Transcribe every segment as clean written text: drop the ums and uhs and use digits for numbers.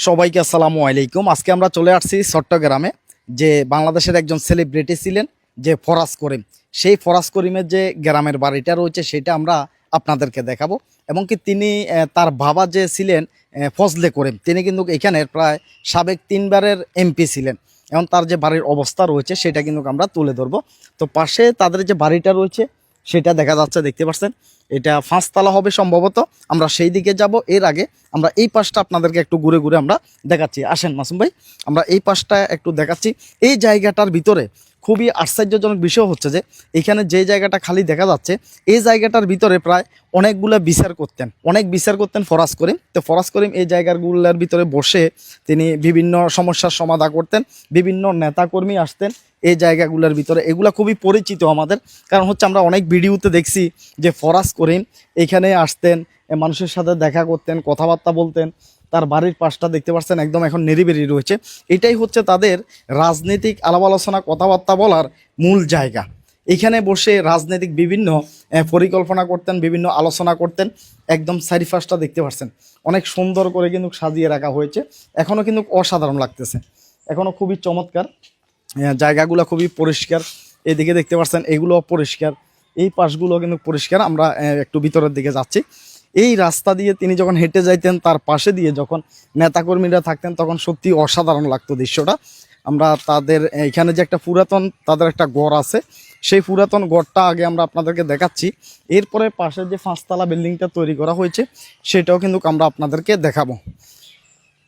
সবাইকে আসসালামু আলাইকুম। আজকে আমরা চলে আসছি চট্টগ্রামে, যে বাংলাদেশের একজন সেলিব্রিটি ছিলেন যে ফরাজ করিম। সেই ফরাজ করিমের যে গ্রামের বাড়িটা রয়েছে সেটা আমরা আপনাদেরকে দেখাবো। এবং কি তিনি তার বাবা যে ছিলেন ফজলে করিম, তিনি কিন্তু এখানের প্রায় সাবেক 3বারের এমপি ছিলেন। এবং তার যে বাড়ির অবস্থা রয়েছে সেটা কিন্তু আমরা তুলে ধরবো। তো পাশে তাদের যে বাড়িটা রয়েছে সেটা দেখা যাচ্ছে, দেখতে পাচ্ছেন। এটা 5তলা হবে সম্ভবত। আমরা সেই দিকে যাব। এর আগে আমরা এই পাশটা আপনাদেরকে একটু ঘুরে ঘুরে আমরা দেখাচ্ছি। আসেন মাসুম ভাই, আমরা এই পাশটা একটু দেখাচ্ছি। এই জায়গাটার ভিতরে খুবই আশ্চর্যজনক বিষয় হচ্ছে যে এখানে যে জায়গাটা খালি দেখা যাচ্ছে, এই জায়গাটার ভিতরে প্রায় অনেক বিচার করতেন ফরাজ করিম। তো ফরাজ করিম এই জায়গাগুলোর ভিতরে বসে তিনি বিভিন্ন সমস্যার সমাধান করতেন। বিভিন্ন নেতাকর্মী আসতেন এই জায়গাগুলোর ভিতরে। এগুলা খুবই পরিচিত আমাদের, কারণ হচ্ছে আমরা অনেক ভিডিওতে দেখছি যে ফরাজ করিম এখানে আসতেন, মানুষের সাথে দেখা করতেন, কথাবার্তা বলতেন। তার বাড়ির পাশটা দেখতে পাচ্ছেন একদম এখন নিরিবিলি রয়েছে। এটাই হচ্ছে তাদের রাজনৈতিক আলাপ আলোচনা, কথাবার্তা বলার মূল জায়গা। এখানে বসে রাজনৈতিক বিভিন্ন পরিকল্পনা করতেন, বিভিন্ন আলোচনা করতেন। একদম চারিপাশটা দেখতে পাচ্ছেন অনেক সুন্দর করে কিন্তু সাজিয়ে রাখা হয়েছে। এখনও কিন্তু অসাধারণ লাগতেছে, এখনও খুবই চমৎকার। জায়গাগুলো খুবই পরিষ্কার। এদিকে দেখতে পাচ্ছেন এগুলো পরিষ্কার, এই পাশগুলো কিন্তু পরিষ্কার। আমরা একটু ভিতরের দিকে যাচ্ছি। এই রাস্তা দিয়ে তিনি যখন হেঁটে যাইতেন, তার পাশে দিয়ে যখন নেতাকর্মীরা থাকতেন, তখন সত্যি অসাধারণ লাগতো দৃশ্যটা। আমরা তাদের এখানে যে একটা পুরাতন তাদের একটা গড় আছে, সেই পুরাতন গড়টা আগে আমরা আপনাদেরকে দেখাচ্ছি। এরপরে পাশে যে 5তলা বিল্ডিংটা তৈরি করা হয়েছে সেটাও কিন্তু আমরা আপনাদেরকে দেখাবো।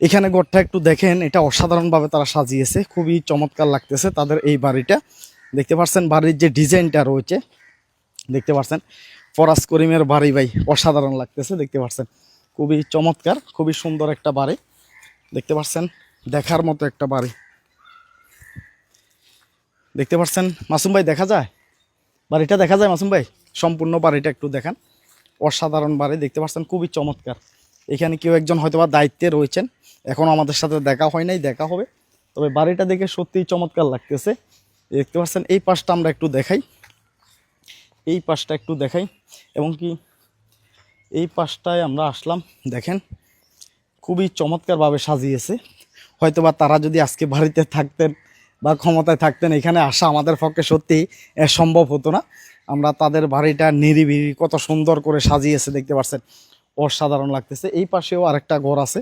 এখানে গড়টা একটু দেখেন, এটা অসাধারণভাবে তারা সাজিয়েছে, খুবই চমৎকার লাগতেছে তাদের এই বাড়িটা। দেখতে পাচ্ছেন বাড়ির যে ডিজাইনটা রয়েছে, দেখতে পাচ্ছেন ফরাজ করিমের বাড়ি ভাই অসাধারণ লাগতেছে। দেখতে পাচ্ছেন খুবই চমৎকার, খুবই সুন্দর একটা বাড়ি। দেখতে পাচ্ছেন দেখার মতো একটা বাড়ি। দেখতে পাচ্ছেন মাসুম ভাই, দেখা যায় বাড়িটা, দেখা যায় মাসুম ভাই? সম্পূর্ণ বাড়িটা একটু দেখান। অসাধারণ বাড়ি, দেখতে পাচ্ছেন খুবই চমৎকার। এখানে কেউ একজন হয়তোবা দায়িত্বে রয়েছেন, এখনও আমাদের সাথে দেখা হয় নাই, দেখা হবে। তবে বাড়িটা দেখে সত্যিই চমৎকার লাগতেছে। দেখতে পাচ্ছেন এই পাশটা আমরা একটু দেখাই, এই পাশটা একটু দেখাই। এবং কি এই পাশটায় আমরা আসলাম, দেখেন খুবই চমৎকারভাবে সাজিয়েছে। হয়তোবা তারা যদি আজকে বাড়িতে থাকতেন বা ক্ষমতায় থাকতেন, এখানে আসা আমাদের পক্ষে সত্যি সম্ভব হতো না। আমরা তাদের বাড়িটা নিরিবিলি কত সুন্দর করে সাজিয়েছে, দেখতে পাচ্ছেন অসাধারণ লাগতেছে। এই পাশেও আরেকটা ঘর আছে,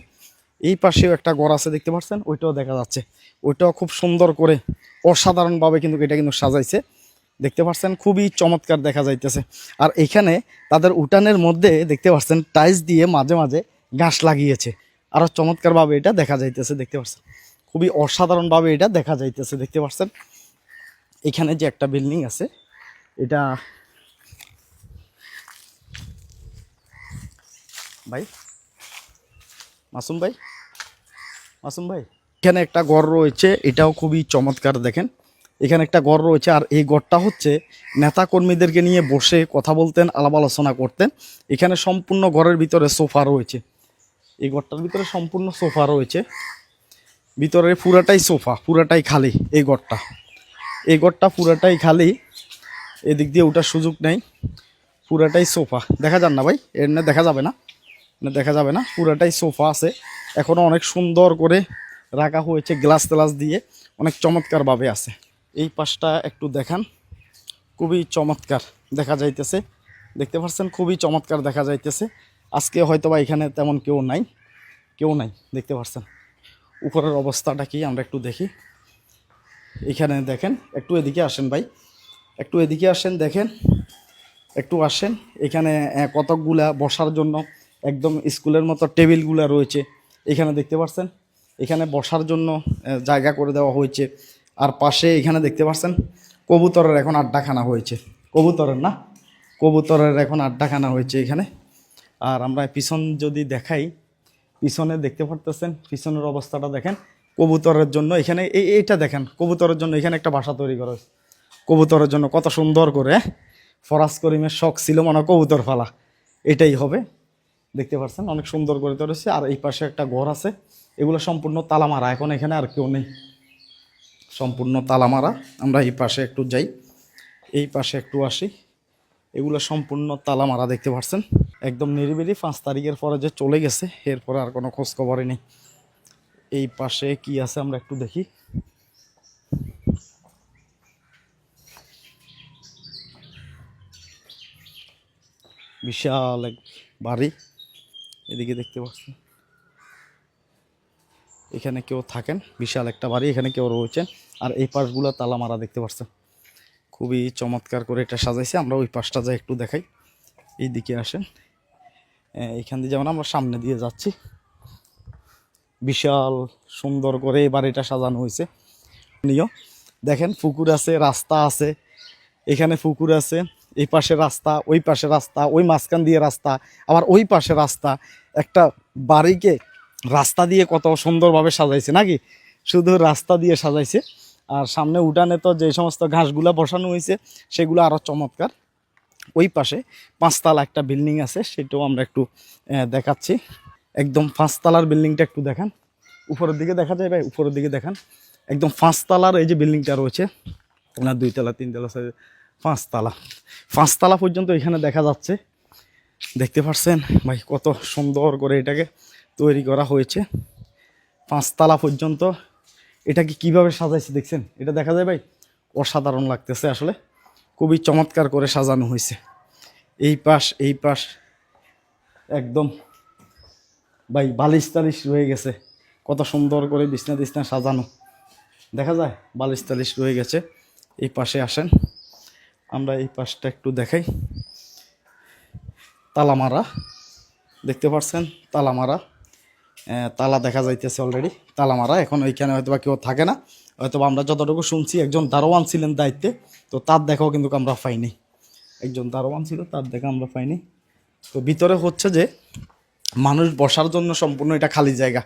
এই পাশেও একটা ঘর আছে, দেখতে পাচ্ছেন ওইটাও দেখা যাচ্ছে। ওইটাও খুব সুন্দর করে অসাধারণভাবে কিন্তু এটা কিন্তু সাজাইছে, দেখতে পাচ্ছেন খুবই চমৎকার দেখা যাইতেছে। আর এখানে তাদের উঠানের মধ্যে দেখতে পাচ্ছেন টাইলস দিয়ে মাঝে মাঝে ঘাস লাগিয়েছে, আরও চমৎকারভাবে এটা দেখা যাইতেছে। দেখতে পাচ্ছেন খুবই অসাধারণভাবে এটা দেখা যাইতেছে। দেখতে পাচ্ছেন এখানে যে একটা বিল্ডিং আছে, এটা ভাই মাসুম ভাই, মাসুম ভাই, এখানে একটা ঘর রয়েছে, এটাও খুবই চমৎকার। দেখেন এখানে একটা ঘর রয়েছে, আর এই ঘরটা হচ্ছে নেতা কর্মীদেরকে নিয়ে বসে কথা বলতেন, আলাপ আলোচনা করতেন। এখানে সম্পূর্ণ ঘরের ভিতরে সোফা রয়েছে, এই ঘরটার ভিতরে সম্পূর্ণ সোফা রয়েছে, ভিতরে পুরাটাই সোফা, পুরাটাই খালি। এই ঘরটা পুরাটাই খালি, এদিক দিয়ে ওঠার সুযোগ নেই, পুরাটাই সোফা। দেখা যান না ভাই, এর না দেখা যাবে না, দেখা যাবে না, পুরাটাই সোফা আছে। এখনও অনেক সুন্দর করে রাখা হয়েছে, গ্লাস টেলাস দিয়ে অনেক চমৎকারভাবে আছে। এই পাশটা একটু দেখান, খুবই চমৎকার দেখা যাইতেছে। দেখতে পাচ্ছেন খুবই চমৎকার দেখা যাইতেছে। আজকে হয়তোবা এখানে তেমন কেউ নাই, দেখতে পাচ্ছেন উপরের অবস্থাটা কি আমরা একটু দেখি। এখানে দেখেন, একটু এদিকে আসেন ভাই, একটু এদিকে আসেন, দেখেন একটু আসেন। এখানে কতকগুলা বসার জন্য একদম স্কুলের মতো টেবিলগুলা রয়েছে, এখানে দেখতে পাচ্ছেন। এখানে বসার জন্য জায়গা করে দেওয়া হয়েছে। আর পাশে এখানে দেখতে পাচ্ছেন কবুতরের এখন আড্ডাখানা হয়েছে, কবুতরের এখন আড্ডাখানা হয়েছে এখানে। আর আমরা পিছন যদি দেখাই, পিছনে দেখতে পারতেছেন পিছনের অবস্থাটা দেখেন। কবুতরের জন্য এখানে এইটা দেখেন, কবুতরের জন্য এখানে একটা বাসা তৈরি করা হয়েছে, কবুতরের জন্য কত সুন্দর করে। ফরাজ করিমের শখ ছিল মনে হয় কবুতর ফালা, এটাই হবে। দেখতে পাচ্ছেন অনেক সুন্দর করে তৈরি। আর এই পাশে একটা ঘর আছে, এগুলো সম্পূর্ণ তালা মারা, এখন এখানে আর কেউ নেই, সম্পূর্ণ তালা মারা। আমরা এই পাশে একটু যাই, এই পাশে একটু আসি, এগুলো সম্পূর্ণ তালা মারা। দেখতে পাচ্ছেন একদম নিরিবিলি। 5 তারিখের পরে যে চলে গেছে, এরপরে আর কোনো খোঁজখবরই নেই। এই পাশে কি আছে আমরা একটু দেখি। বিশাল এক বাড়ি, এদিকে দেখতে পাচ্ছেন এখানে কেউ থাকেন, বিশাল একটা বাড়ি, এখানে কেউ রয়েছেন। আর এই পাশগুলো তালা মারা, দেখতে পাচ্ছেন খুবই চমৎকার করে এটা সাজাইছে। আমরা ওই পাশটা যাই একটু দেখাই, এই দিকে আসেন। এইখান দিয়ে যেমন আমরা সামনে দিয়ে যাচ্ছি, বিশাল সুন্দর করে এই বাড়িটা সাজানো হয়েছে। নিও দেখেন পুকুর আছে, রাস্তা আছে, এখানে পুকুর আছে, এই পাশে রাস্তা, ওই পাশে রাস্তা, ওই মাঝখান দিয়ে রাস্তা, আবার ওই পাশে রাস্তা। একটা বাড়িকে রাস্তা দিয়ে কত সুন্দরভাবে সাজাইছে নাকি, শুধু রাস্তা দিয়ে সাজাইছে। আর সামনে উঠানে তো যে সমস্ত ঘাসগুলা বসানো হয়েছে সেগুলো আরও চমৎকার। ওই পাশে 5 তলা একটা বিল্ডিং আছে, সেটাও আমরা একটু দেখাচ্ছি। একদম 5 তলার বিল্ডিংটা একটু দেখান, উপরের দিকে দেখা যায় ভাই, উপরের দিকে দেখান। একদম 5 তলার এই যে বিল্ডিংটা রয়েছে, না 2 তলা 3 তলা 5 তলা, 5 তলা পর্যন্ত এখানে দেখা যাচ্ছে। দেখতে পাচ্ছেন ভাই কত সুন্দর করে এটাকে তৈরি করা হয়েছে। 5 তলা পর্যন্ত এটাকে কিভাবে সাজাইছে দেখছেন, এটা দেখা যায় ভাই, অসাধারণ লাগতেছে আসলে, খুবই চমৎকার করে সাজানো হয়েছে। এই পাশ একদম ভাই বালিশ টালিশ রয়ে গেছে, কত সুন্দর করে বিছনা টিছনা সাজানো, দেখা যায় বালিশ টালিশ রয়ে গেছে। এই পাশে আসেন, আমরা এই পাশটা একটু দেখাই। তালামারা, দেখতে পাচ্ছেন তালামারা, তালা দেখা যাইতেছে অলরেডি তালামারা। এখন ওইখানে হয়তো বা কেউ থাকে না, হয়তো আমরা যতটুকু শুনছি একজন দারোয়ান ছিলেন দায়িত্বে, তো তার দেখাও কিন্তু আমরা পাইনি। একজন দারোয়ান ছিল, তার দেখা আমরা পাইনি। তো ভিতরে হচ্ছে যে মানুষ বসার জন্য সম্পূর্ণ এটা খালি জায়গা,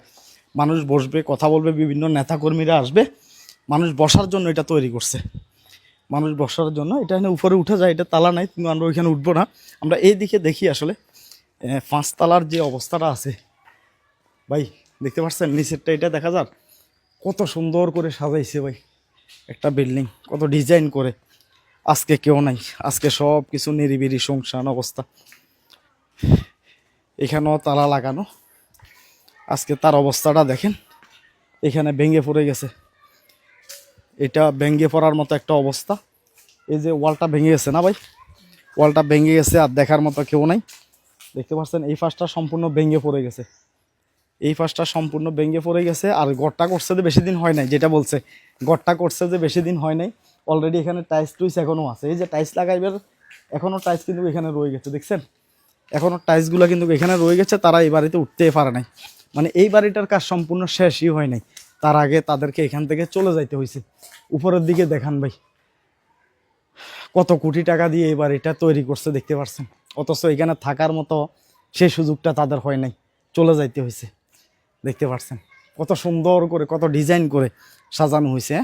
মানুষ বসবে, কথা বলবে, বিভিন্ন নেতাকর্মীরা আসবে, মানুষ বসার জন্য এটা তৈরি করছে, মানুষ বসার জন্য। এটা এখানে উপরে উঠে যায়, এটা তালা নাই, কিন্তু আমরা ওইখানে উঠবো না। আমরা এই দিকে দেখি আসলে 5 তলার যে অবস্থাটা আছে ভাই, দেখতে পাচ্ছেন নিচেরটা, এটা দেখা যাক কত সুন্দর করে সাজাইছে ভাই একটা বিল্ডিং, কত ডিজাইন করে। আজকে কেউ নাই, আজকে সব কিছু নিরিবিরি শুনশান অবস্থা। এখানেও তালা লাগানো, আজকে তার অবস্থাটা দেখেন, এখানে ভেঙে পড়ে গেছে, এটা ভেঙে পড়ার মতো একটা অবস্থা। এই যে ওয়ালটা ভেঙে গেছে না ভাই, ওয়ালটা ভেঙে গেছে, আর দেখার মতো কেউ নাই। দেখতে পাচ্ছেন এই পাশটা সম্পূর্ণ ভেঙে পড়ে গেছে, এই পাশটা সম্পূর্ণ ভেঙে পড়ে গেছে। আর গড়টা করছে যে বেশি দিন হয় নাই, যেটা বলছে গড়টা করছে যে বেশি দিন হয় নাই, অলরেডি এখানে টাইলস টুইস এখনও আছে। এই যে টাইলস লাগাইবার, এখনও টাইলস কিন্তু এখানে রয়ে গেছে, দেখছেন এখনও টাইলসগুলো কিন্তু এখানে রয়ে গেছে। তারা এই বাড়িতে উঠতেই পারে নাই, মানে এই বাড়িটার কাজ সম্পূর্ণ শেষই হয় নাই, তার আগে তাদেরকে এখান থেকে চলে যাইতে হয়েছে। উপরের দিকে দেখান ভাই, কত কোটি টাকা দিয়ে এই বাড়িটা তৈরি করছে, দেখতে পাচ্ছেন। অথচ এখানে থাকার মতো সেই সুযোগটা তাদের হয় নাই, চলে যাইতে হয়েছে। দেখতে পাচ্ছেন কত সুন্দর করে, কত ডিজাইন করে সাজানো হয়েছে,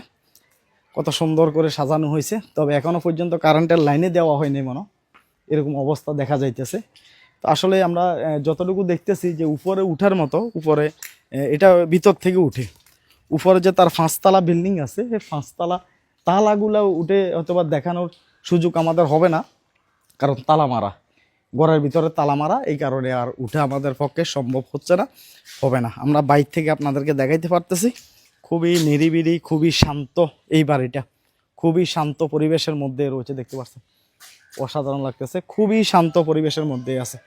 কত সুন্দর করে সাজানো হয়েছে। তবে এখনো পর্যন্ত কারেন্টের লাইনে দেওয়া হয়নি মনে, এরকম অবস্থা দেখা যাইতেছে। তো আসলে আমরা যতটুকু দেখতেছি যে উপরে উঠার মতো, উপরে এটা ভিতর থেকে উঠে উপরে যে তার 5 তলা বিল্ডিং আছে, সেই 5 তলা তালাগুলো উঠে হয়তোবা দেখানোর সুযোগ আমাদের হবে না, কারণ তালা মারা, ঘরের ভিতরে তালা মারা, এই কারণে আর উঠে আমাদের পক্ষে সম্ভব হচ্ছে না, হবে না। আমরা বাইরে থেকে আপনাদেরকে দেখাইতে পারতেছি, খুবই নিরিবিলি, খুবই শান্ত এই বাড়িটা, খুবই শান্ত পরিবেশের মধ্যে রয়েছে, দেখতে পাচ্ছেন অসাধারণ লাগতেছে, খুবই শান্ত পরিবেশের মধ্যে আছে।